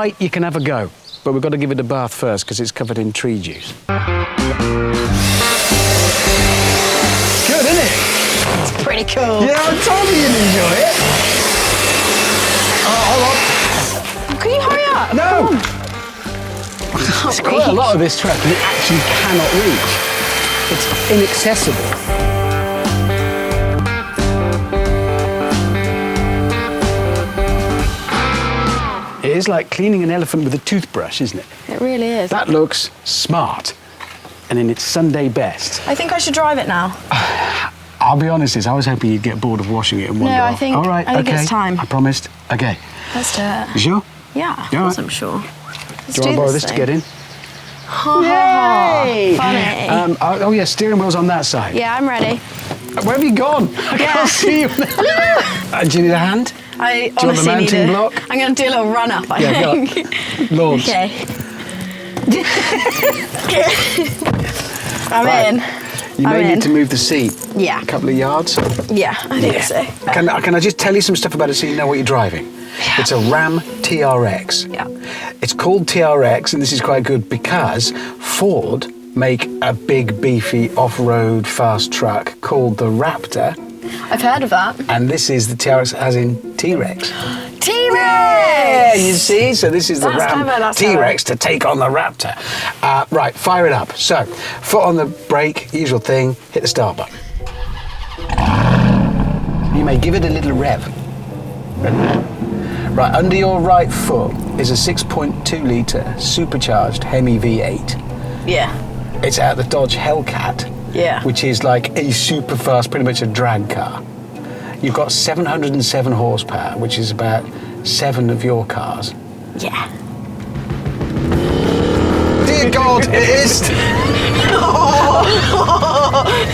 right, you can have a go. But we've got to give it a bath first because it's covered in tree juice. Good, isn't it? It's pretty cool. Yeah, I told you you'd enjoy it. Oh, hold on. Can you hurry up? No! It's quite a lot of this track that it actually cannot reach. It's inaccessible. It is like cleaning an elephant with a toothbrush, isn't it? It really is. That looks smart and in its Sunday best. I think I should drive it now. I'll be honest, I was hoping you'd get bored of washing it in one go. No, I think, all right, I think okay. it's time. I promised. Okay. Let's do it. You sure? Yeah, of course I'm sure. Let's do you want to borrow this to get in? Yay! Funny. Oh yeah, steering wheel's on that side. Yeah, I'm ready. Where have you gone? I can't see you. Do you need a hand? I do you want the mounting block? I'm going to do a little run up, I think. Lord. Okay. I'm in. You may need to move the seat. Yeah. A couple of yards. Yeah, I think so. Can I just tell you some stuff about it so you know what you're driving? Yeah. It's a Ram TRX. Yeah. It's called TRX, and this is quite good because Ford make a big, beefy off-road fast truck called the Raptor. I've heard of that. And this is the TRX as in T-Rex. T-Rex! Yeah, you see? So this is the Ram T-Rex to take on the Raptor. Right, fire it up. So, foot on the brake, usual thing, hit the start button. You may give it a little rev. Right, under your right foot is a 6.2 litre supercharged Hemi V8. Yeah. It's out the Dodge Hellcat. Yeah. Which is like a super fast, pretty much a drag car. You've got 707 horsepower, which is about 7 of your cars. Yeah. Dear God, it is. Oh,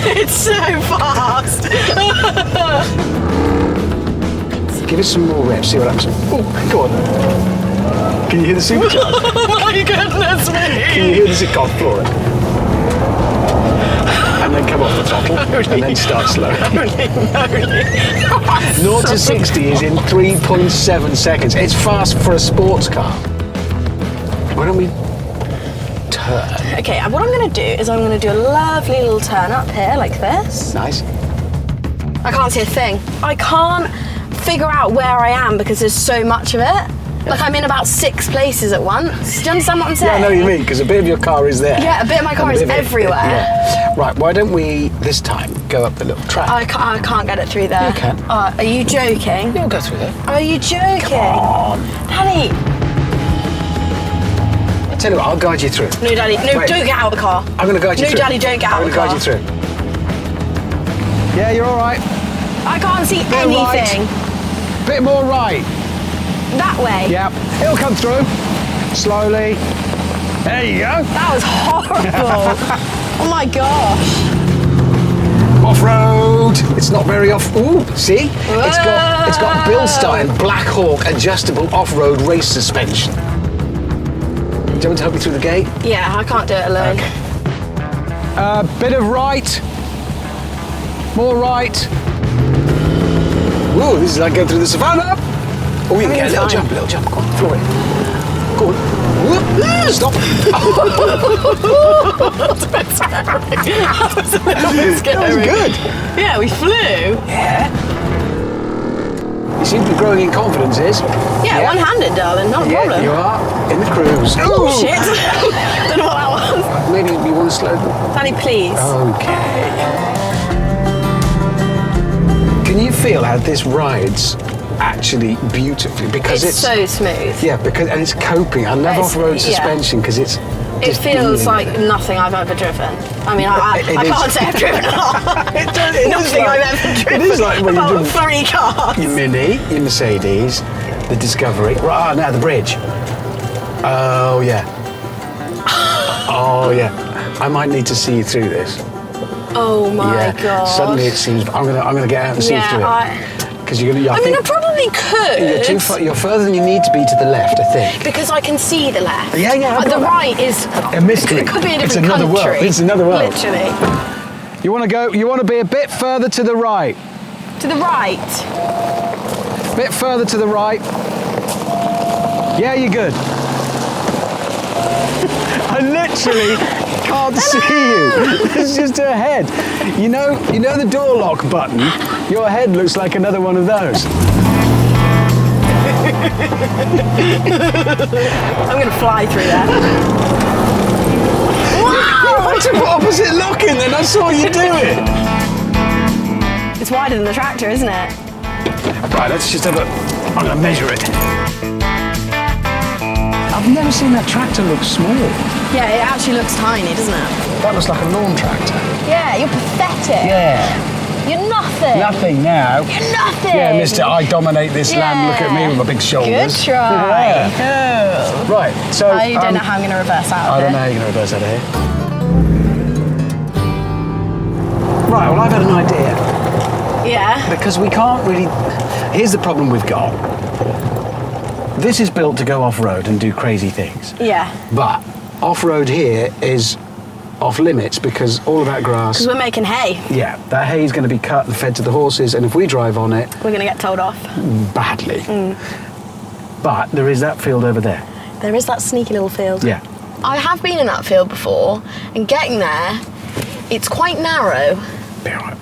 it's so fast. Give it some more revs, see what happens. Oh, go on. Can you hear the supercharge? Oh my goodness me. Can you hear the God, floor it? And then come off the throttle, and then start slow. 0 to 60 is in 3.7 seconds. It's fast for a sports car. Why don't we turn? Okay, what I'm going to do is I'm going to do a lovely little turn up here, like this. Nice. I can't see a thing. I can't figure out where I am because there's so much of it. Yeah. Like I'm in about 6 places at once. Do you understand what I'm saying? Yeah, I know what you mean, because a bit of your car is there. Yeah, a bit of my car is everywhere. Yeah. Right, why don't we, this time, go up the little track? I can't get it through there. You can. Are you joking? You'll go through there. Are you joking? Come on. Daddy. I'll tell you what, I'll guide you through. No, Daddy, no, Wait. don't get out of the car. I'm going to guide you through. No, Daddy, don't get out of the car. I'm going to guide you through. Yeah, you're all right. I can't see anything. Right. Bit more right. That way? Yep. It'll come through. Slowly. There you go. That was horrible. Oh my gosh. Off-road. It's not very off. Ooh, see? It's got Bilstein Black Hawk adjustable off-road race suspension. Do you want to help me through the gate? Yeah, I can't do it alone. Okay. Bit of right. More right. Ooh, this is like going through the savannah. Oh, you can get a little jump, Go on, floor it. Go on. Whoop. Stop. That's a bit scary. That was a little bit scary. That was good. Yeah, we flew. Yeah. You seem to be growing in confidence, Iz. Yeah, one-handed, darling, not a problem. You are in the cruise. Oh, shit. Don't know what that was. Maybe you want to slow down. Daddy, please. Okay. Can you feel how this rides actually beautifully? Because it's so smooth. Yeah, and it's coping. I love off-road suspension because it's. It feels like nothing I've ever driven. I mean, I can't say I've driven a lot. Nothing I've ever driven. It is like when about you do 3 cars. Your Mini, your Mercedes, the Discovery. Right, now the bridge. Oh yeah. Oh yeah. I might need to see you through this. Oh my god. Suddenly it seems I'm gonna get out and see you through it. Because you're gonna. I probably could. You're too far. You're further than you need to be to the left, I think. Because I can see the left. Yeah. But the right is a mystery. It could be a different It's another country. world. It's another world. Literally. You want to go? You want to be a bit further to the right. To the right. Bit further to the right. Yeah, you're good. I literally can't see you. It's just her head. You know the door lock button? Your head looks like another one of those. I'm going to fly through there. I took opposite locking, then I saw you do it. It's wider than the tractor, isn't it? Right, let's just have a... I'm going to measure it. I've never seen that tractor look small. Yeah, it actually looks tiny, doesn't it? That looks like a lawn tractor. Yeah, you're pathetic. Yeah. You're nothing. Nothing now. You're nothing. Yeah, mister, I dominate this land. Look at me with my big shoulders. Good try. Yeah. Right, so... I don't know how I'm going to reverse out of I don't know how you're going to reverse out of here. Right, well, I've had an idea. Yeah. Because we can't really... Here's the problem we've got. This is built to go off-road and do crazy things. Yeah. But off-road here is off limits because all of that grass... Because we're making hay. Yeah, that hay is going to be cut and fed to the horses, and if we drive on it... We're going to get told off. Badly. But there is that field over there. There is that sneaky little field. Yeah. I have been in that field before, and getting there, it's quite narrow. Be all right.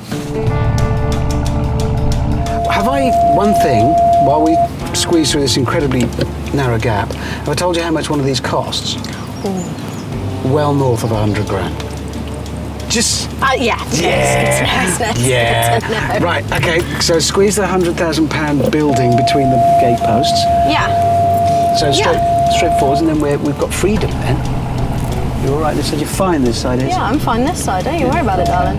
Have I, one thing, while we squeeze through this incredibly narrow gap, have I told you how much one of these costs? Ooh. Well north of 100 grand. Just... Yeah. Yeah. Right, okay, so squeeze the £100,000 building between the gate posts. Yeah. So straight forwards, and then we've got freedom then. You're all right this side, you're fine this side, is Yeah, I'm fine this side, don't you worry about it, darling.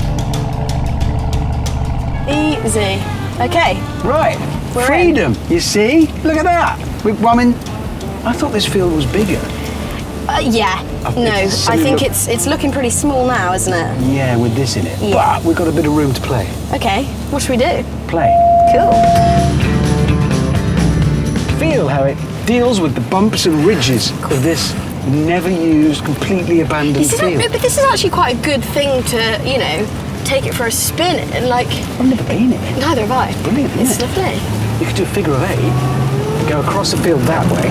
Easy. Okay. Right, We're freedom, you see? Look at that. I mean, I thought this field was bigger. Yeah. No, I think it's looking pretty small now, isn't it? Yeah, with this in it. Yeah. But we've got a bit of room to play. Okay. What should we do? Play. Cool. Feel how it deals with the bumps and ridges of this never used, completely abandoned field. But this is actually quite a good thing to, take it for a spin and I've never been in it. Neither have I. It's brilliant, isn't It's it? lovely. You could do a figure of 8, go across the field that way,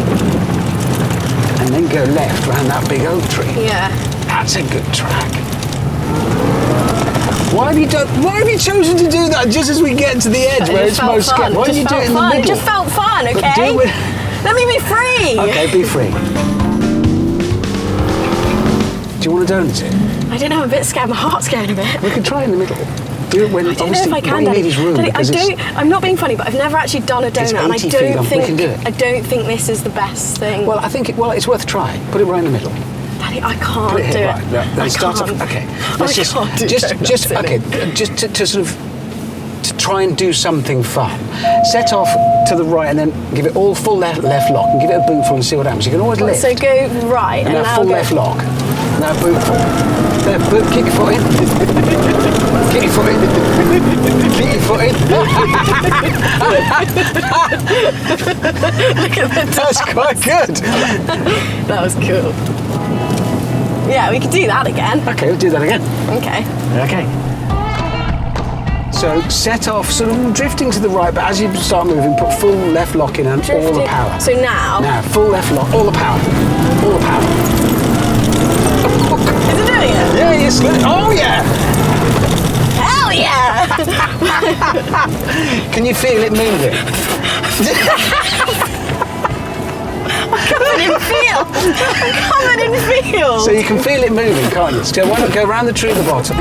and then go left round that big oak tree. Yeah. That's a good track. Why have you chosen to do that just as we get to the edge where it's most scary? Why don't you do it in the middle? It just felt fun, But okay? do it. Let me be free. Okay, be free. Do you want to donut it? I don't know, I'm a bit scared. My heart's going a bit. We could try it in the middle. Do it when I don't know if I can. what you need is room. Daddy, because I'm not being funny, but I've never actually done a donut, and I 80 feet don't long. think We can do it. I don't think this is the best thing. Well, I think it's worth trying. Put it right in the middle. Daddy, I can't Put it do here, it. right. Let's start off. Okay. Let's I can't do donuts in it. Just to sort of to try and do something fun. Set off to the right and then give it all full left lock and give it a bootful and see what happens. You can always lift. So go right and and now now full go. left lock. Now bootful. There, kick your foot in. Kick your foot in. Kick your foot in. Look at the That's quite good. That was cool. Yeah, we could do that again. Okay, we'll do that again. Okay. Okay. So set off, sort of drifting to the right, but as you start moving, put full left lock in and all the power. So now. Now, full left lock, all the power. All the power. Is it doing it? Yeah, you slid. Oh, yeah. Hell yeah! Can you feel it moving? Covered in feel. Covered in feel. So you can feel it moving, can't you? So why not go around the tree at the bottom?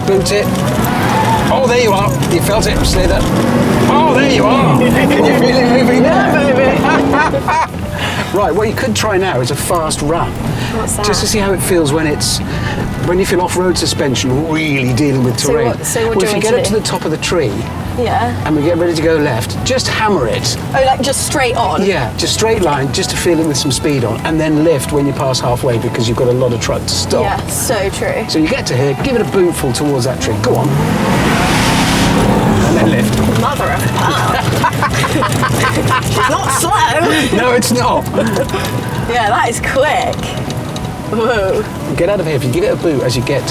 Boot it. Oh, there you are. You felt it, slither. Oh, there you are. Can you feel it moving there? Right, what you could try now is a fast run. What's that? Just to see how it feels when you feel off-road suspension really dealing with terrain. So what well, do if you you want get me up to to do? the top of the tree Yeah. and we get ready to go left, just hammer it. Oh, like just straight on? Yeah, just straight line, just to feel it with some speed on, and then lift when you pass halfway because you've got a lot of truck to stop. Yeah, so true. So you get to here, give it a bootful towards that tree. Go on. And then lift. Mother of pearl. She's not slow. No, it's not. Yeah, that is quick. Whoa. Get out of here. If you give it a boot as you get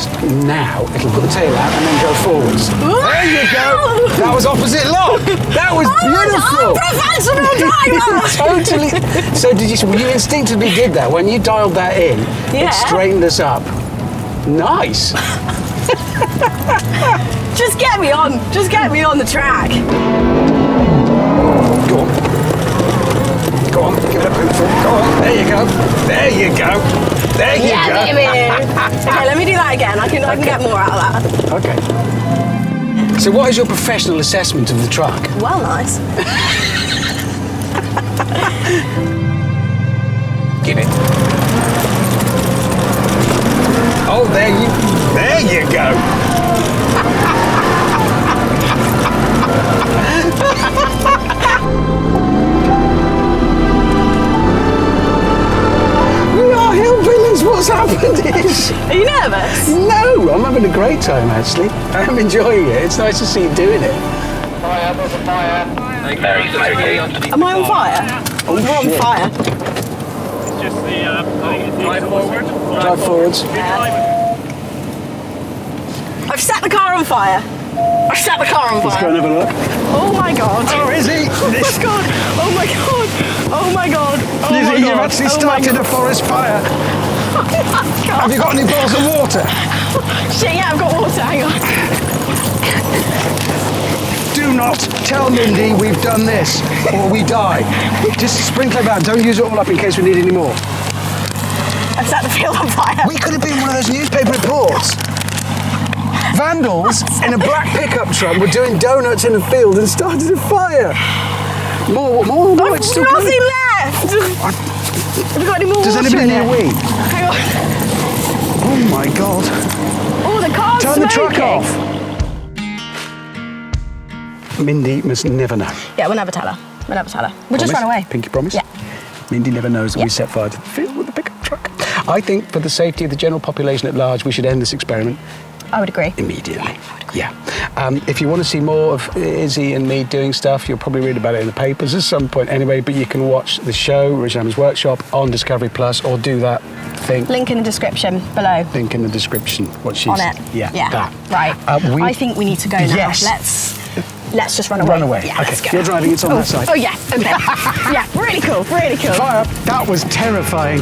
now, it'll put the tail out and then go forwards. There you go. That was opposite lock. That was beautiful. I'm a professional driver. Totally. So you instinctively did that when you dialed that in? Yeah. It straightened us up. Nice. Just get me on. Just get me on the track. Go on. Go on. Give it a boot for it. Go on. There you go. There you go. There you go. Baby. Okay, let me do that again. I can get more out of that. Okay. So what is your professional assessment of the truck? Well, nice. Give it. Oh, there you go. We are hillbillies. What's happened is... Are you nervous? No, I'm having a great time actually. I'm enjoying it. It's nice to see you doing it. Fire, there's a fire. Very slowly. Am I on fire? Oh, We're on shit. fire. Just the drive forward. Drive forwards. I've set the car on fire. I've set the car on Let's go fire. and have a look. Oh my god. Oh, Izzy! Oh my god. Oh my god. Oh my god. Oh my Izzy, god. you've actually Oh my started god. a forest fire. Oh my god. Have you got any bottles of water? Shit, yeah, I've got water. Hang on. Do not tell Mindy we've done this, or we die. Just sprinkle it out. Don't use it all up in case we need any more. I've set the field on fire. We could have been one of those newspaper reports. Vandals in a black pickup truck were doing donuts in a field and started a fire. More. I've It's still nothing going. left. Have you got any more Does water anybody in need a it? wee? Hang on. Oh my God. Oh, the car's Turn smoking. the truck off. Mindy must never know. Yeah, we'll never tell her. We'll never tell her. We'll just run Promise? away. Pinky promise? Yeah. Mindy never knows that Yeah. we set fire to the field with the pickup truck. I think for the safety of the general population at large, we should end this experiment I would agree. immediately. Yeah. If you want to see more of Izzy and me doing stuff, you'll probably read about it in the papers at some point anyway, but you can watch the show, Rich Hammond's Workshop, on Discovery Plus, or do that thing. Link in the description below. Link in the description. What she's... On it. Yeah, that. Right. I think we need to go now. Yes. Let's just run away. Run away. Yeah, Okay, let's go. you're driving, it's on that side. Oh, yeah. Okay. Yeah, really cool, really cool. Fire! That was terrifying.